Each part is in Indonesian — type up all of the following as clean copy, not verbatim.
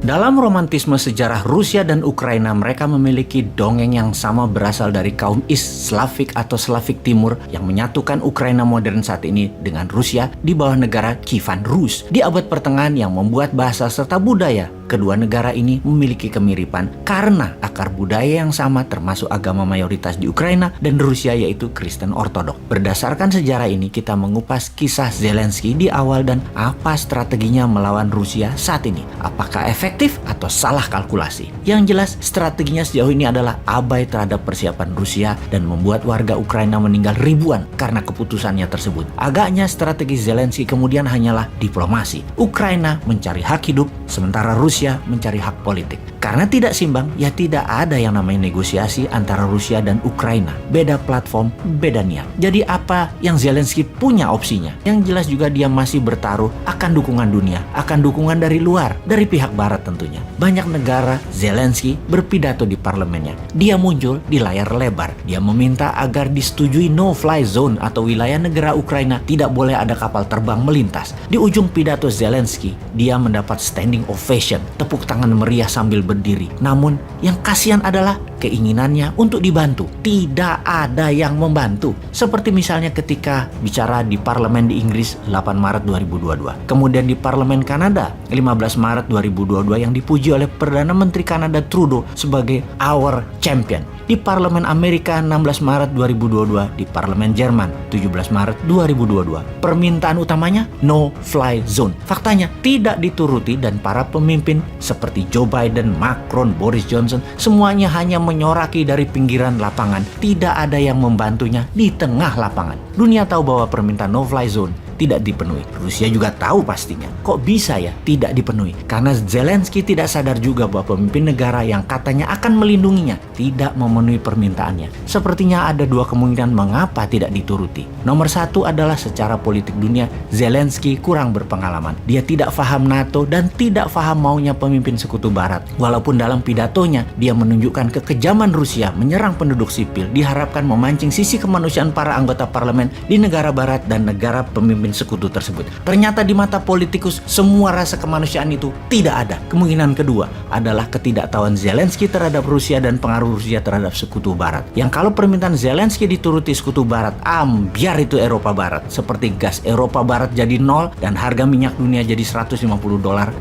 Dalam romantisme sejarah Rusia dan Ukraina, mereka memiliki dongeng yang sama berasal dari kaum East Slavic atau Slavik Timur yang menyatukan Ukraina modern saat ini dengan Rusia di bawah negara Kievan Rus di abad pertengahan, yang membuat bahasa serta budaya kedua negara ini memiliki kemiripan karena akar budaya yang sama, termasuk agama mayoritas di Ukraina dan Rusia yaitu Kristen Ortodok. Berdasarkan sejarah ini, kita mengupas kisah Zelensky di awal dan apa strateginya melawan Rusia saat ini. Apakah efektif atau salah kalkulasi? Yang jelas, strateginya sejauh ini adalah abai terhadap persiapan Rusia dan membuat warga Ukraina meninggal ribuan karena keputusannya tersebut. Agaknya strategi Zelensky kemudian hanyalah diplomasi. Ukraina mencari hak hidup, sementara Rusia mencari hak politik. Karena tidak simbang, ya tidak ada yang namanya negosiasi antara Rusia dan Ukraina. Beda platform, beda niat. Jadi apa yang Zelensky punya opsinya? Yang jelas juga dia masih bertaruh akan dukungan dunia, akan dukungan dari luar, dari pihak barat tentunya. Banyak negara Zelensky berpidato di parlemennya. Dia muncul di layar lebar. Dia meminta agar disetujui no-fly zone atau wilayah negara Ukraina tidak boleh ada kapal terbang melintas. Di ujung pidato Zelensky, dia mendapat standing ovation, tepuk tangan meriah sambil berdiri. Namun yang kasihan adalah keinginannya untuk dibantu. Tidak ada yang membantu. Seperti misalnya ketika bicara di parlemen di Inggris 8 Maret 2022. Kemudian di parlemen Kanada 15 Maret 2022 yang dipuji oleh Perdana Menteri Kanada Trudeau sebagai our champion. Di parlemen Amerika 16 Maret 2022, di parlemen Jerman 17 Maret 2022. Permintaan utamanya no fly zone. Faktanya tidak dituruti dan para pemimpin seperti Joe Biden, Macron, Boris Johnson semuanya hanya menyoraki dari pinggiran lapangan. Tidak ada yang membantunya di tengah lapangan. Dunia tahu bahwa permintaan no fly zone tidak dipenuhi. Rusia juga tahu pastinya. Kok bisa ya tidak dipenuhi? Karena Zelensky tidak sadar juga bahwa pemimpin negara yang katanya akan melindunginya tidak memenuhi permintaannya. Sepertinya ada dua kemungkinan mengapa tidak dituruti. Nomor satu adalah secara politik dunia, Zelensky kurang berpengalaman. Dia tidak paham NATO dan tidak paham maunya pemimpin sekutu barat. Walaupun dalam pidatonya dia menunjukkan kekejaman Rusia menyerang penduduk sipil, diharapkan memancing sisi kemanusiaan para anggota parlemen di negara barat dan negara pemimpin sekutu tersebut. Ternyata di mata politikus semua rasa kemanusiaan itu tidak ada. Kemungkinan kedua adalah ketidaktahuan Zelensky terhadap Rusia dan pengaruh Rusia terhadap sekutu barat. Yang kalau permintaan Zelensky dituruti sekutu barat, ambiar itu Eropa Barat. Seperti gas Eropa Barat jadi nol dan harga minyak dunia jadi $150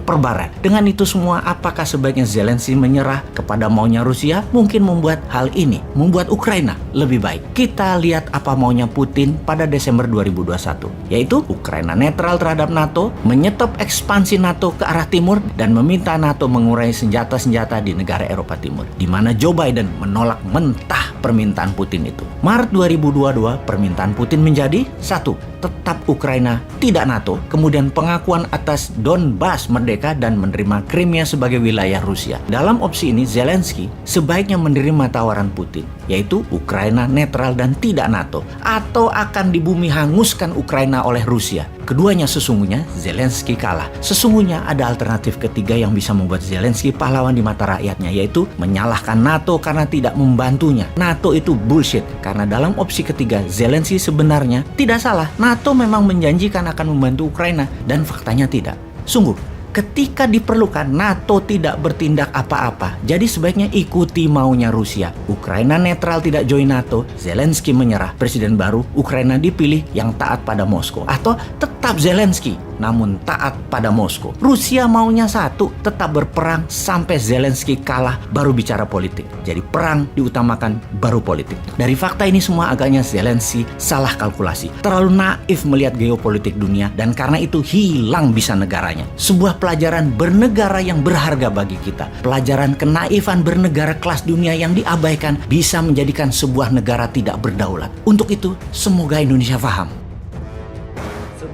per barel. Dengan itu semua, apakah sebaiknya Zelensky menyerah kepada maunya Rusia? Mungkin membuat hal ini, membuat Ukraina lebih baik. Kita lihat apa maunya Putin pada Desember 2021, yaitu Ukraina netral terhadap NATO, menyetop ekspansi NATO ke arah timur, dan meminta NATO mengurangi senjata-senjata di negara Eropa Timur, di mana Joe Biden menolak mentah permintaan Putin itu. Maret 2022, permintaan Putin menjadi 1. Tetap Ukraina tidak NATO, kemudian pengakuan atas Donbas merdeka dan menerima Crimea sebagai wilayah Rusia. Dalam opsi ini, Zelensky sebaiknya menerima tawaran Putin, yaitu Ukraina netral dan tidak NATO, atau akan dibumi hanguskan Ukraina oleh Rusia. Keduanya sesungguhnya Zelensky kalah. Sesungguhnya ada alternatif ketiga yang bisa membuat Zelensky pahlawan di mata rakyatnya, yaitu menyalahkan NATO karena tidak membantunya. NATO itu bullshit, karena dalam opsi ketiga Zelensky sebenarnya tidak salah. NATO memang menjanjikan akan membantu Ukraina dan faktanya tidak. Sungguh, ketika diperlukan, NATO tidak bertindak apa-apa. Jadi sebaiknya ikuti maunya Rusia. Ukraina netral tidak join NATO, Zelensky menyerah. Presiden baru Ukraina dipilih yang taat pada Moskow. Atau tetap Zelensky, namun taat pada Moskow. Rusia maunya satu, tetap berperang sampai Zelensky kalah, baru bicara politik. Jadi perang diutamakan, baru politik. Dari fakta ini semua, agaknya Zelensky salah kalkulasi. Terlalu naif melihat geopolitik dunia, dan karena itu hilang bisa negaranya. Sebuah pelajaran bernegara yang berharga bagi kita. Pelajaran kenaifan bernegara kelas dunia yang diabaikan bisa menjadikan sebuah negara tidak berdaulat. Untuk itu, semoga Indonesia paham.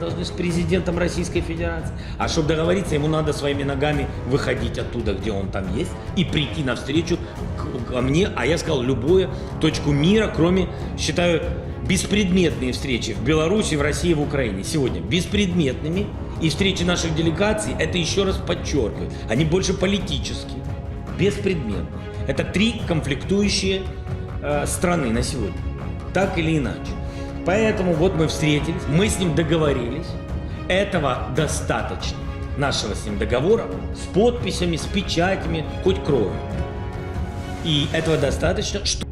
Должны с президентом Российской Федерации. А чтобы договориться, ему надо своими ногами выходить оттуда, где он там есть, и прийти навстречу ко мне, а я сказал, любую точку мира, кроме, считаю, беспредметные встречи в Беларуси, в России, в Украине сегодня беспредметными, и встречи наших делегаций, это еще раз подчеркиваю, они больше политические, беспредметные. Это 3 конфликтующие страны на сегодня, так или иначе. Поэтому вот мы встретились, мы с ним договорились, этого достаточно. нашего с ним договора с подписями, с печатями, хоть кровью. И этого достаточно, что